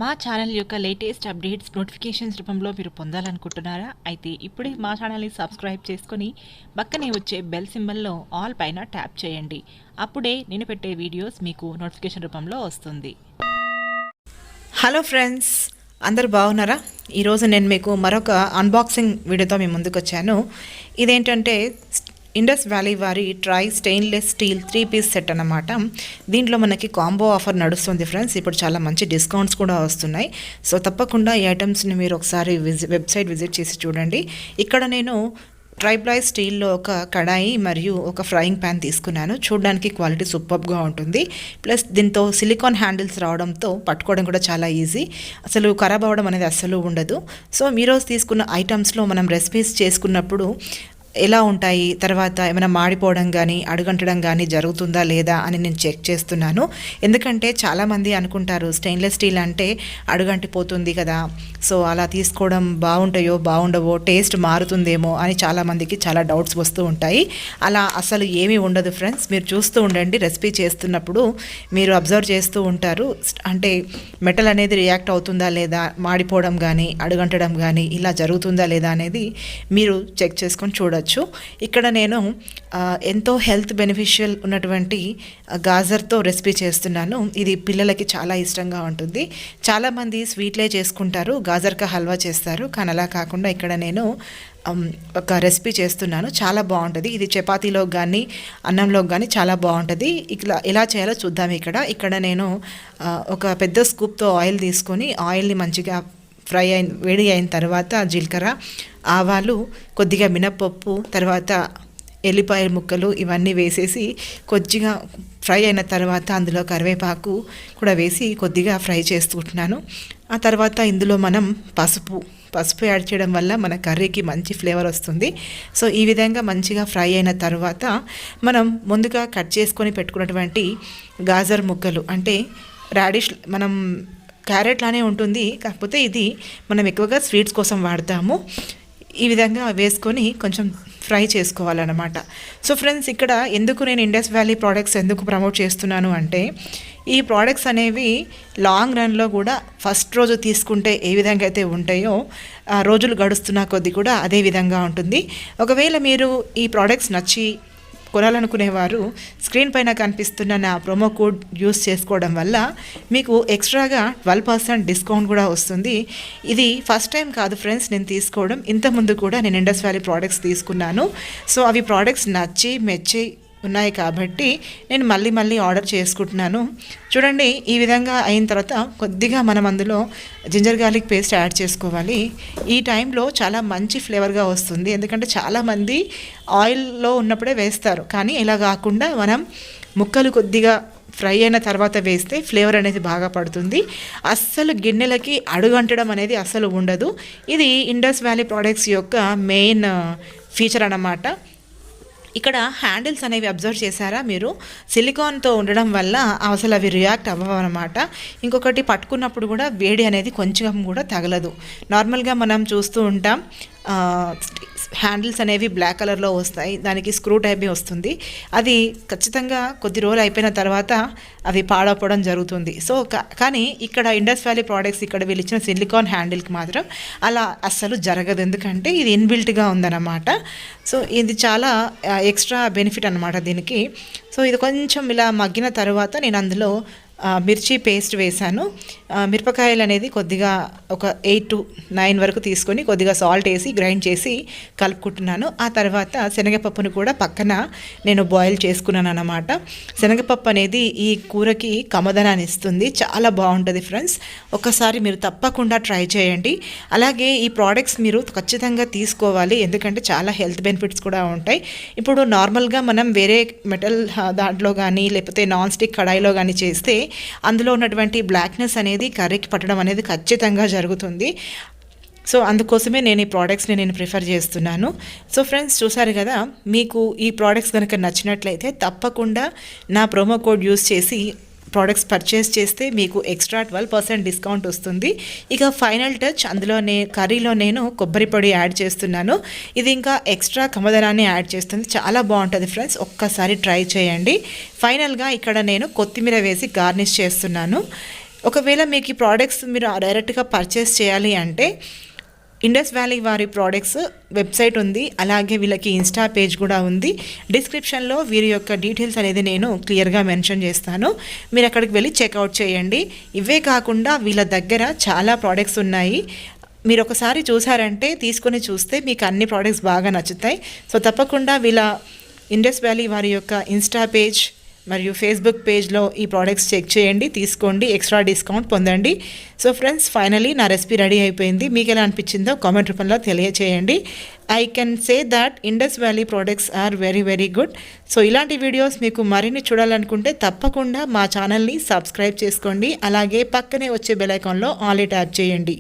మా ఛానల్ యొక్క latest updates notifications రూపంలో మీరు పొందాలనుకుంటున్నారా? అయితే ఇప్పుడే మా ఛానల్ని సబ్స్క్రైబ్ చేసుకొని పక్కనే వచ్చే బెల్ సింబల్లో ఆల్ పైన ట్యాప్ చేయండి. అప్పుడే నేను పెట్టే వీడియోస్ మీకు నోటిఫికేషన్ రూపంలో వస్తుంది. హలో ఫ్రెండ్స్, అందరు బాగున్నారా? ఈరోజు నేను మీకు మరొక అన్బాక్సింగ్ వీడియోతో మీ ముందుకు వచ్చాను. ఇదేంటంటే ఇండస్ వ్యాలీ వారి tri stainless steel 3 piece set అన్నమాట. దీంట్లో మనకి కాంబో ఆఫర్ నడుస్తుంది ఫ్రెండ్స్. ఇప్పుడు చాలా మంచి డిస్కౌంట్స్ కూడా వస్తున్నాయి. సో తప్పకుండా ఈ ఐటమ్స్ని మీరు ఒకసారి వెబ్సైట్ విజిట్ చేసి చూడండి. ఇక్కడ నేను ట్రైప్లై స్టీల్లో ఒక కడాయి మరియు ఒక ఫ్రైయింగ్ ప్యాన్ తీసుకున్నాను. చూడడానికి క్వాలిటీ సూపర్గా ఉంటుంది. ప్లస్ దీంతో సిలికాన్ హ్యాండిల్స్ రావడంతో పట్టుకోవడం కూడా చాలా ఈజీ. అసలు ఖరాబ్ అవ్వడం అనేది అస్సలు ఉండదు. సో ఈరోజు తీసుకున్న ఐటమ్స్లో మనం రెసిపీస్ చేసుకున్నప్పుడు ఎలా ఉంటాయి, తర్వాత ఏమైనా మాడిపోవడం కానీ అడుగంటడం కానీ జరుగుతుందా లేదా అని నేను చెక్ చేస్తున్నాను. ఎందుకంటే చాలామంది అనుకుంటారు స్టెయిన్లెస్ స్టీల్ అంటే అడుగంటిపోతుంది కదా, సో అలా తీసుకోవడం బాగుంటాయో బాగుండవో, టేస్ట్ మారుతుందేమో అని చాలామందికి చాలా డౌట్స్ వస్తూ ఉంటాయి. అలా అసలు ఏమీ ఉండదు ఫ్రెండ్స్. మీరు చూస్తూ ఉండండి, రెసిపీ చేస్తున్నప్పుడు మీరు అబ్జర్వ్ చేస్తూ ఉంటారు. అంటే మెటల్ అనేది రియాక్ట్ అవుతుందా లేదా, మాడిపోవడం కానీ అడుగంటడం కానీ ఇలా జరుగుతుందా లేదా అనేది మీరు చెక్ చేసుకొని చూడవచ్చు. ఇక్కడ నేను ఎంతో హెల్త్ బెనిఫిషియల్ ఉన్నటువంటి గాజర్తో రెసిపీ చేస్తున్నాను. ఇది పిల్లలకి చాలా ఇష్టంగా ఉంటుంది. చాలామంది స్వీట్లే చేసుకుంటారు, గాజర్కా హల్వా చేస్తారు. కానీ అలా కాకుండా ఇక్కడ నేను ఒక రెసిపీ చేస్తున్నాను. చాలా బాగుంటుంది. ఇది చపాతీలో కానీ అన్నంలో కానీ చాలా బాగుంటుంది. ఇట్లా ఎలా చేయాలో చూద్దాం. ఇక్కడ నేను ఒక పెద్ద స్కూప్తో ఆయిల్ తీసుకొని ఆయిల్ని మంచిగా వేడి అయిన తర్వాత జీలకర్ర, ఆవాలు, కొద్దిగా మినప్పప్పు, తర్వాత ఎల్లిపాయ ముక్కలు ఇవన్నీ వేసేసి కొద్దిగా ఫ్రై అయిన తర్వాత అందులో కరివేపాకు కూడా వేసి కొద్దిగా ఫ్రై చేసుకుంటున్నాను. ఆ తర్వాత ఇందులో మనం పసుపు యాడ్ చేయడం వల్ల మన కర్రీకి మంచి ఫ్లేవర్ వస్తుంది. సో ఈ విధంగా మంచిగా ఫ్రై అయిన తర్వాత మనం ముందుగా కట్ చేసుకొని పెట్టుకున్నటువంటి గాజర్ ముక్కలు, అంటే రాడిష్ మనం క్యారెట్ లానే ఉంటుంది, కాకపోతే ఇది మనం ఎక్కువగా స్వీట్స్ కోసం వాడతాము. ఈ విధంగా వేసుకొని కొంచెం ఫ్రై చేసుకోవాలన్నమాట. సో ఫ్రెండ్స్, ఇక్కడ ఎందుకు నేను ఇండస్ వ్యాలీ ప్రోడక్ట్స్ ఎందుకు ప్రమోట్ చేస్తున్నాను అంటే, ఈ ప్రోడక్ట్స్ అనేవి లాంగ్ రన్లో కూడా ఫస్ట్ రోజు తీసుకుంటే ఏ విధంగా అయితే ఉంటాయో రోజులు గడుస్తున్న కొద్దీ కూడా అదే విధంగా ఉంటుంది. ఒకవేళ మీరు ఈ ప్రోడక్ట్స్ నచ్చి కొనాలనుకునేవారు స్క్రీన్ పైన కనిపిస్తున్న నా ప్రోమో కోడ్ యూస్ చేసుకోవడం వల్ల మీకు ఎక్స్ట్రాగా 12% డిస్కౌంట్ కూడా వస్తుంది. ఇది ఫస్ట్ టైం కాదు ఫ్రెండ్స్ నేను తీసుకోవడం. ఇంతకుముందు కూడా నేను ఇండస్ వ్యాలీ ప్రోడక్ట్స్ తీసుకున్నాను. సో అవి ప్రోడక్ట్స్ నచ్చి మెచ్చి ఉన్నాయి కాబట్టి నేను మళ్ళీ ఆర్డర్ చేసుకుంటున్నాను. చూడండి, ఈ విధంగా అయిన తర్వాత కొద్దిగా మనం అందులో జింజర్ గార్లిక్ పేస్ట్ యాడ్ చేసుకోవాలి. ఈ టైంలో చాలా మంచి ఫ్లేవర్గా వస్తుంది. ఎందుకంటే చాలామంది ఆయిల్లో ఉన్నప్పుడే వేస్తారు, కానీ ఇలా కాకుండా మనం ముక్కలు కొద్దిగా ఫ్రై అయిన తర్వాత వేస్తే ఫ్లేవర్ అనేది బాగా పడుతుంది. అస్సలు గిన్నెలకి అడుగంటడం అనేది అస్సలు ఉండదు. ఇది ఇండస్ వ్యాలీ ప్రోడక్ట్స్ యొక్క మెయిన్ ఫీచర్ అన్నమాట. ఇక్కడ హ్యాండిల్స్ అనేవి అబ్జర్వ్ చేశారా మీరు? సిలికాన్తో ఉండడం వల్ల అసలు అవి రియాక్ట్ అవ్వవు అనమాట. ఇంకొకటి, పట్టుకున్నప్పుడు కూడా వేడి అనేది కొంచెం కూడా తగలదు. నార్మల్గా మనం చూస్తూ ఉంటాం హ్యాండిల్స్ అనేవి బ్లాక్ కలర్లో వస్తాయి, దానికి స్క్రూ టైప్ వస్తుంది. అది ఖచ్చితంగా కొద్ది రోజులు అయిపోయిన తర్వాత అవి పాడవడం జరుగుతుంది. సో కానీ ఇక్కడ ఇండస్ వ్యాలీ ప్రోడక్ట్స్ ఇక్కడ వీళ్ళు ఇచ్చిన సిలికాన్ హ్యాండిల్కి మాత్రం అలా అస్సలు జరగదు. ఎందుకంటే ఇది ఇన్బిల్ట్గా ఉందన్నమాట. సో ఇది చాలా ఎక్స్ట్రా బెనిఫిట్ అనమాట దీనికి. సో ఇది కొంచెం ఇలా మగ్గిన తర్వాత నేను అందులో మిర్చి పేస్ట్ వేసాను. మిరపకాయలు అనేది కొద్దిగా ఒక 8 to 9 వరకు తీసుకొని కొద్దిగా సాల్ట్ వేసి గ్రైండ్ చేసి కలుపుకుంటున్నాను. ఆ తర్వాత శనగపప్పును కూడా పక్కన నేను బాయిల్ చేసుకున్నాను అన్నమాట. శనగపప్పు అనేది ఈ కూరకి కమ్మదనాన్ని ఇస్తుంది, చాలా బాగుంటుంది ఫ్రెండ్స్. ఒకసారి మీరు తప్పకుండా ట్రై చేయండి. అలాగే ఈ ప్రోడక్ట్స్ మీరు ఖచ్చితంగా తీసుకోవాలి, ఎందుకంటే చాలా హెల్త్ బెనిఫిట్స్ కూడా ఉంటాయి. ఇప్పుడు నార్మల్గా మనం వేరే మెటల్ దాంట్లో కానీ లేకపోతే నాన్ స్టిక్ కడాయిలో కానీ చేస్తే అందులో ఉన్నటువంటి బ్లాక్నెస్ అనేది కర్రీకి పట్టడం అనేది ఖచ్చితంగా జరుగుతుంది. సో అందుకోసమే నేను ఈ ప్రోడక్ట్స్ని నేను ప్రిఫర్ చేస్తున్నాను. సో ఫ్రెండ్స్, చూసారు కదా, మీకు ఈ ప్రోడక్ట్స్ కనుక నచ్చినట్లయితే తప్పకుండా నా ప్రోమో కోడ్ యూస్ చేసి ప్రోడక్ట్స్ పర్చేస్ చేస్తే మీకు ఎక్స్ట్రా 12% డిస్కౌంట్ వస్తుంది. ఇక ఫైనల్ టచ్, అందులో కర్రీలో నేను కొబ్బరి పొడి యాడ్ చేస్తున్నాను. ఇది ఇంకా ఎక్స్ట్రా కమ్మదనాన్ని యాడ్ చేస్తుంది, చాలా బాగుంటుంది ఫ్రెండ్స్. ఒక్కసారి ట్రై చేయండి. ఫైనల్గా ఇక్కడ నేను కొత్తిమీర వేసి గార్నిష్ చేస్తున్నాను. ఒకవేళ మీకు ఈ ప్రోడక్ట్స్ మీరు డైరెక్ట్గా పర్చేస్ చేయాలి అంటే ఇండస్ వ్యాలీ వారి ప్రోడక్ట్స్ వెబ్సైట్ ఉంది, అలాగే వీళ్ళకి ఇన్స్టా పేజ్ కూడా ఉంది. డిస్క్రిప్షన్లో వీరి యొక్క డీటెయిల్స్ అనేది నేను క్లియర్గా మెన్షన్ చేస్తాను, మీరు అక్కడికి వెళ్ళి చెక్అవుట్ చేయండి. ఇవే కాకుండా వీళ్ళ దగ్గర చాలా ప్రోడక్ట్స్ ఉన్నాయి. మీరు ఒకసారి చూసారంటే తీసుకొని చూస్తే మీకు అన్ని ప్రోడక్ట్స్ బాగా నచ్చుతాయి. సో తప్పకుండా వీళ్ళ ఇండస్ వ్యాలీ వారి యొక్క ఇన్స్టా పేజ్ మరియు ఫేస్బుక్ పేజ్లో ఈ ప్రోడక్ట్స్ చెక్ చేయండి, తీసుకోండి, ఎక్స్ట్రా డిస్కౌంట్ పొందండి. సో ఫ్రెండ్స్, ఫైనలీ నా రెసిపీ రెడీ అయిపోయింది. మీకు ఎలా అనిపించిందో కామెంట్ రూపంలో తెలియచేయండి. I can say that Indus Valley products are very very good. So ఇలాంటి వీడియోస్ మీకు మరిన్ని చూడాలనుకుంటే తప్పకుండా మా ఛానల్ని సబ్స్క్రైబ్ చేసుకోండి, అలాగే పక్కనే వచ్చే బెల్ ఐకాన్లో ఆల్ ట్యాప్ చేయండి.